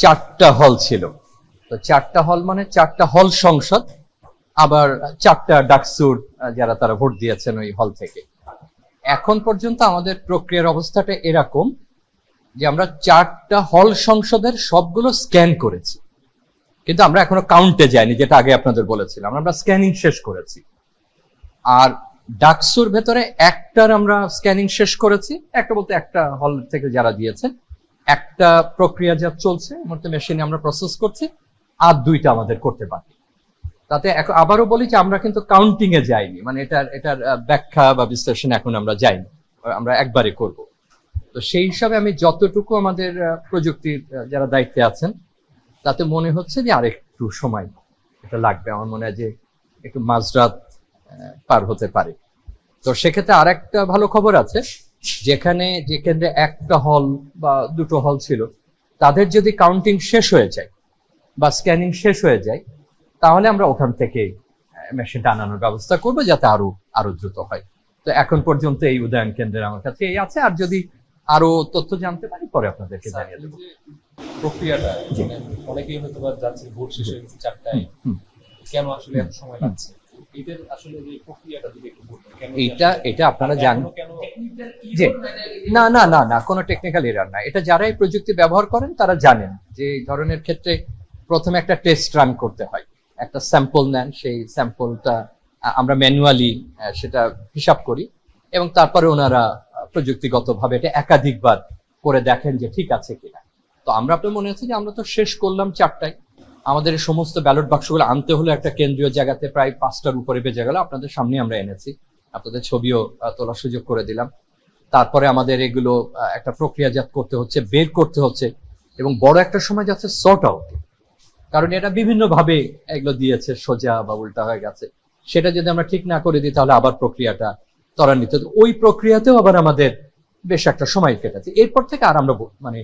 4টা হল ছিল। তো 4টা হল মানে 4টা হল সংসদ, আবার 4টা ডাকসুর যারা তারা ভোট দিয়েছেন ওই হল থেকে। এখন পর্যন্ত আমাদের প্রক্রিয়ার অবস্থাটা এরকম যে আমরা 4টা হল সংসদের সবগুলো স্ক্যান করেছি, কিন্তু আমরা এখনো কাউন্টে যাইনি, যেটা আগে আপনাদের বলেছিলাম। আমরা স্ক্যানিং শেষ করেছি। আর ডাকসুর ভেতরে একটার আমরা স্ক্যানিং শেষ করেছি, একটা বলতে একটা হল থেকে যারা দিয়েছেন, একটা প্রক্রিয়া যা চলছে মেশিনে আমরা প্রসেস করছি, আর 2টা আমাদের করতে পারি। তাতে আবারও বলি যে আমরা কিন্তু কাউন্টিং এ যাইনি, মানে এটার ব্যাখ্যা বা বিশ্লেষণ এখন আমরা যাইনি, আমরা একবারে করব। তো সেই হিসাবে আমি যতটুকু আমাদের প্রযুক্তির যারা দায়িত্বে আছেন তাতে মনে হচ্ছে যে আরেকটু সময় এটা লাগবে। আমার মনে হয় যে একটু মাঝরাত পার হতে পারে। তো সেক্ষেত্রে আর একটা ভালো খবর আছে, যেখানে যে কেন্দ্রে একটা হল বা 2টো হল ছিল, তাদের যদি কাউন্টিং শেষ হয়ে যায় বা স্ক্যানিং শেষ হয়ে যায়, তাহলে আমরা ওখান থেকে মেশিনটা আনানোর ব্যবস্থা করবো, যাতে আরো দ্রুত হয়। তো এখন পর্যন্ত এই উদয়ন কেন্দ্রের আমার কাছে এই আছে, আর যদি আরো তথ্য জানতে পারি পরে আপনাদেরকে জানিয়ে দেবো। প্রক্রিয়াটা অনেকেই হয়তো বা যাচ্ছে ভোট শেষ হয়ে গেছে 4টায়, কেন আসলে এত সময় লাগছে? এদের আসলে যে প্রক্রিয়াটা যদি একটু বলতেন, কেন এটা আপনারা জানেন যে না কোনো টেকনিক্যাল এরর না। এটা যারা এই প্রযুক্তি ব্যবহার করেন তারা জানেন যে এই ধরনের ক্ষেত্রে প্রথমে একটা টেস্ট রান করতে হয়, একটা স্যাম্পল নেন, সেই স্যাম্পলটা আমরা ম্যানুয়ালি সেটা হিসাব করি, এবং তারপরে ওনারা প্রযুক্তিগতভাবে এটা একাধিকবার করে দেখেন যে ঠিক আছে কিনা। তো আমরা আপনার মনে আছে যে আমরা তো শেষ করলাম 4টায়, আমাদের সমস্ত ব্যালট বাক্সগুলো আনতে হলো একটা কেন্দ্রীয় জায়গাতে, প্রায় 5টার উপরে বেজে গেল। আপনাদের সামনে আমরা এনেছি, আপনাদের ছবিও তোলার সুযোগ করে দিলাম। তারপরে আমাদের এগুলো একটা প্রক্রিয়াজাত করতে হচ্ছে, বের করতে হচ্ছে, এবং বড় একটা সময় যাচ্ছে সর্ট আউট, কারণ এটা বিভিন্ন ভাবে এগুলো দিয়েছে, সোজা বা উল্টা হয়ে গেছে। সেটা যদি আমরা ঠিক না করে দিই তাহলে আবার প্রক্রিয়াটা ত্বরান্বিত, ওই প্রক্রিয়াতেও আবার আমাদের বেশ একটা সময় কেটেছে। এরপর থেকে আর আমরা মানে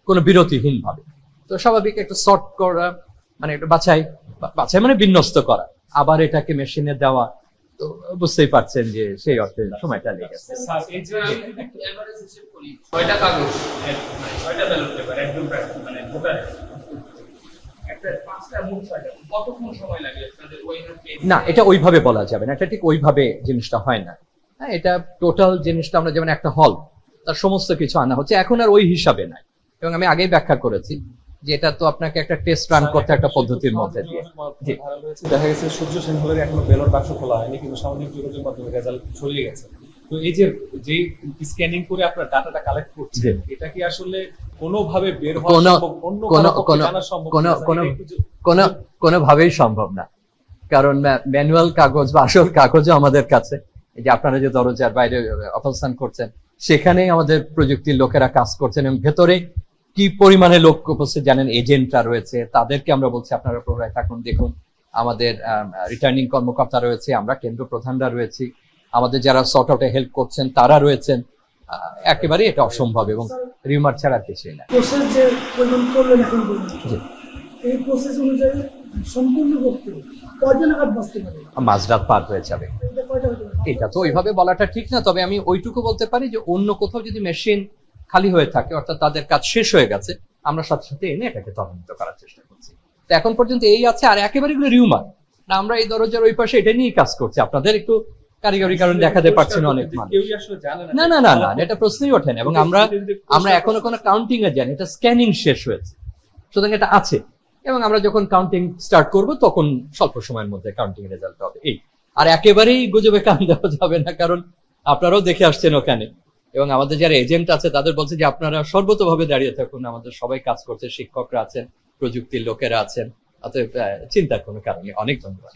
কোনো বিরতিহীন ভাবে, তো স্বাভাবিক একটা সর্ট করা, মানে একটা বাছাই মানে বিন্যস্ত করা, আবার এটাকে মেশিনে দেওয়া, তো বুঝতেই পারছেন যে সেই অর্থে সময়টা লেগেছে। না, এটা ওইভাবে বলা যাবে না, এটা ঠিক ওইভাবে জিনিসটা হয় না। হ্যাঁ, এটা টোটাল জিনিসটা আমরা যেমন একটা হল তার সমস্ত কিছু আনা হচ্ছে, এখন আর ওই হিসাবে নাই। এবং আমি আগেই ব্যাখ্যা করেছি যে এটা তো আপনাকে একটা টেস্ট রান করতে একটা পদ্ধতির মধ্যে দিয়ে। দেখা গেছে সূর্য সেন হলের এখনো ব্যালট বাক্স খোলা হয়নি, কিন্তু সামাজিক যোগাযোগের মাধ্যমে রেজাল্ট ছড়িয়ে গেছে। তো এই যে স্ক্যানিং করে আপনার ডাটাটা কালেক্ট করছেন, এটা কি আসলে কোনোভাবে বের হওয়া সম্ভব? কোনোভাবেই সম্ভব না, কারণ ম্যানুয়াল কাগজ বা আসল কাগজও আমাদের কাছে, এই যে আপনারা যে দরজার বাইরে অবস্থান করছেন সেখানেই আমাদের প্রযুক্তির লোকেরা কাজ করছেন, এবং ভেতরে কি পরিমাণে লোক উপস্থিত জানেন, এজেন্টরা রয়েছে, তাদেরকে আমরা বলছি আপনারা প্রহরায় থাকুন। দেখুন, আমাদের রিটার্নিং কর্মকর্তা রয়েছে, আমরা কেন্দ্র প্রধানরা রয়েছি, আমাদের যারা সর্ট আউটে হেল্প করছেন তারা রয়েছেন। একেবারেই এটা অসম্ভব, এবং রিউমার ছাড়া কিছুই না। মাঝরাত পার হয়ে যাবে, এটা তো ওইভাবে বলাটা ঠিক না। তবে আমি ওইটুকু বলতে পারি যে অন্য কোথাও যদি মেশিন খালি হয়ে থাকে, অর্থাৎ তাদের কাজ শেষ হয়ে গেছে, আমরা সাথে সাথে এনে এটাকে ত্বরান্বিত করার চেষ্টা করছি। তো এখন পর্যন্ত এই আছে, আর একেবারে এগুলো রিউমার না, আমরা এই দরজার ওই পাশে এটা নিয়েই কাজ করছি। আপনাদের একটু কারিগরি কারণ দেখাতে পারছি না অনেক মানুষ। না না না না, এটা প্রশ্নই ওঠে না। এবং আমরা এখনো কোনো কাউন্টিং এ জানি, এটা স্ক্যানিং শেষ হয়েছে, সুতরাং এটা আছে। এবং আমরা যখন কাউন্টিং স্টার্ট করব তখন স্বল্প সময়ের মধ্যে কাউন্টিং রেজাল্ট হবে। এই আর একেবারেই গুজবে কান দেওয়া যাবে না, কারণ আপনারাও দেখে আসছেন ওখানে, এবং আমাদের যারা এজেন্ট আছে তাদের বলছে যে আপনারা সর্বতভাবে দাঁড়িয়ে থাকুন, আমাদের সবাই কাজ করছে, শিক্ষকরা আছেন, প্রযুক্তির লোকেরা আছেন, অতএব চিন্তার কোনো কারণে। অনেক ধন্যবাদ।